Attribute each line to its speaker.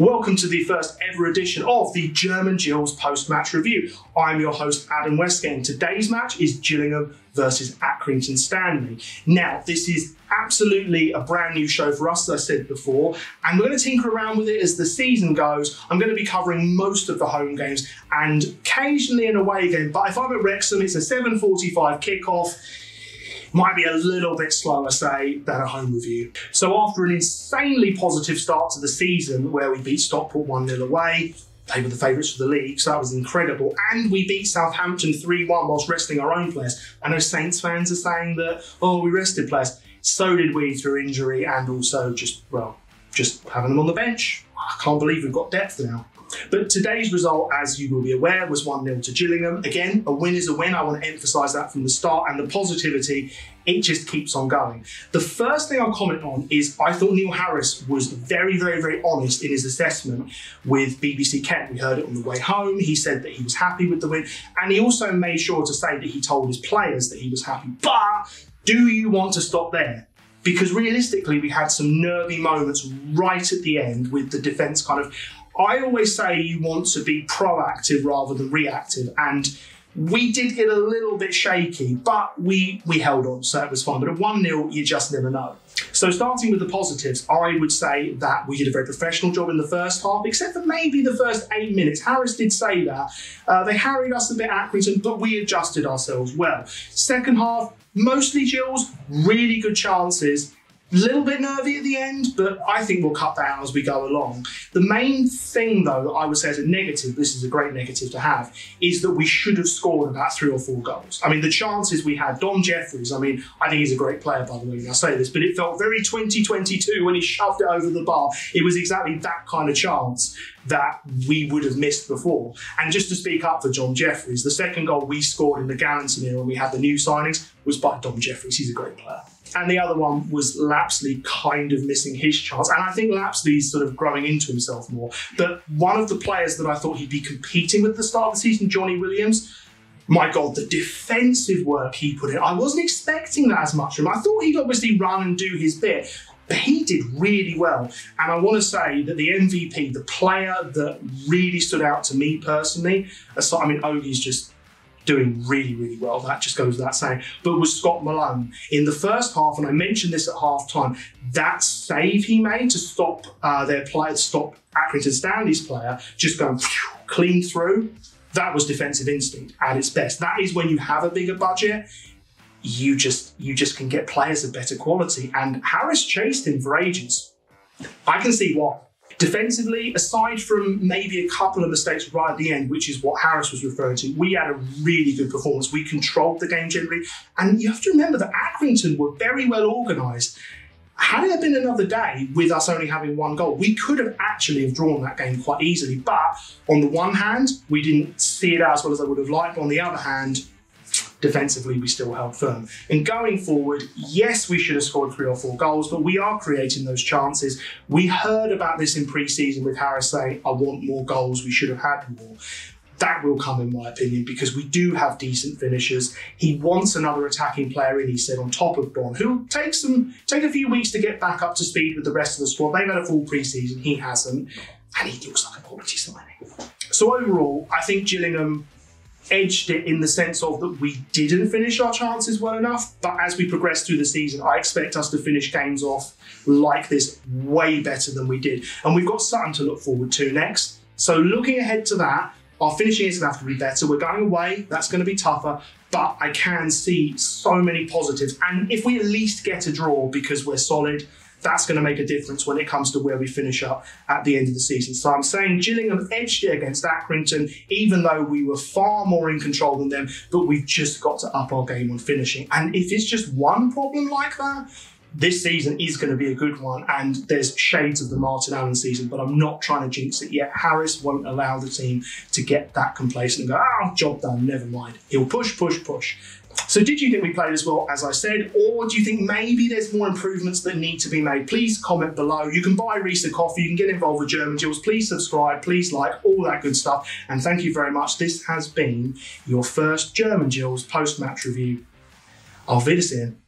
Speaker 1: Welcome to the first ever edition of the German Gills post-match review. I'm your host, Adam Wesgate, and today's match is Gillingham versus Accrington Stanley. Now, this is absolutely a brand new show for us, as I said before, and we're going to tinker around with it as the season goes. I'm going to be covering most of the home games and occasionally an away game, but if I'm at Wrexham, it's a 7:45 kickoff. Might be a little bit slower, say, than a home review. So after an insanely positive start to the season where we beat Stockport 1-0 away, they were the favourites for the league, so that was incredible. And we beat Southampton 3-1 whilst resting our own players. I know Saints fans are saying that, oh, we rested players. So did we through injury and also just having them on the bench. I can't believe we've got depth now. But today's result, as you will be aware, was 1-0 to Gillingham. Again, a win is a win. I want to emphasise that from the start. And the positivity, it just keeps on going. The first thing I'll comment on is I thought Neil Harris was very, very, very honest in his assessment with BBC Kent. We heard it on the way home. He said that he was happy with the win. And he also made sure to say that he told his players that he was happy. But do you want to stop there? Because realistically, we had some nervy moments right at the end with the defence kind of... I always say you want to be proactive rather than reactive, and we did get a little bit shaky, but we held on, so it was fine. But at 1-0, you just never know. So starting with the positives, I would say that we did a very professional job in the first half, except for maybe the first 8 minutes. Harris did say that. They harried us a bit at Accrington, but we adjusted ourselves well. Second half, mostly Gills, really good chances. Little bit nervy at the end, but I think we'll cut that out as we go along. The main thing, though, that I would say as a negative, this is a great negative to have, is that we should have scored about 3 or 4 goals. I mean, the chances we had, Dom Jeffries, I mean, I think he's a great player, by the way, when I say this, but it felt very 2022 when he shoved it over the bar. It was exactly that kind of chance that we would have missed before. And just to speak up for Dom Jeffries, the second goal we scored in the Gillingham era when we had the new signings was by Dom Jeffries. He's a great player. And the other one was Lapsley kind of missing his chance. And I think Lapsley's sort of growing into himself more. But one of the players that I thought he'd be competing with at the start of the season, Johnny Williams, my God, the defensive work he put in. I wasn't expecting that as much from him. I thought he'd obviously run and do his bit, but he did really well. And I want to say that the MVP, the player that really stood out to me personally, aside, I mean, Ogie's just doing really, really well. That just goes without saying. But was Scott Malone. In the first half, and I mentioned this at half-time, that save he made to stop their player, stop Accrington Stanley's player, just going clean through, that was defensive instinct at its best. That is when you have a bigger budget, you just can get players of better quality. And Harris chased him for ages. I can see why. Defensively, aside from maybe a couple of mistakes right at the end, which is what Harris was referring to, we had a really good performance. We controlled the game generally. And you have to remember that Accrington were very well organised. Had it been another day with us only having 1 goal, we could have actually have drawn that game quite easily. But on the one hand, we didn't see it out as well as I would have liked. On the other hand, defensively, we still held firm. And going forward, yes, we should have scored 3 or 4 goals, but we are creating those chances. We heard about this in pre-season with Harris saying, I want more goals, we should have had more. That will come, in my opinion, because we do have decent finishers. He wants another attacking player in, he said, on top of Bond, who take a few weeks to get back up to speed with the rest of the squad. They've had a full pre-season, he hasn't, and he looks like a quality signing. So overall, I think Gillingham edged it in the sense of that we didn't finish our chances well enough, but as we progress through the season, I expect us to finish games off like this way better than we did. And we've got something to look forward to next. So looking ahead to that, our finishing is going to have to be better. We're going away, that's going to be tougher, but I can see so many positives. And if we at least get a draw because we're solid, that's going to make a difference when it comes to where we finish up at the end of the season. So I'm saying Gillingham edged it against Accrington, even though we were far more in control than them, but we've just got to up our game on finishing. And if it's just one problem like that, this season is going to be a good one, and there's shades of the Martin Allen season, but I'm not trying to jinx it yet. Harris won't allow the team to get that complacent and go, oh, job done, never mind. He'll push, push, push. So did you think we played as well as I said, or do you think maybe there's more improvements that need to be made? Please comment below. You can buy Reese a coffee, you can get involved with German Gills. Please subscribe, please like, all that good stuff. And thank you very much. This has been your first German Gills post-match review. Auf Wiedersehen.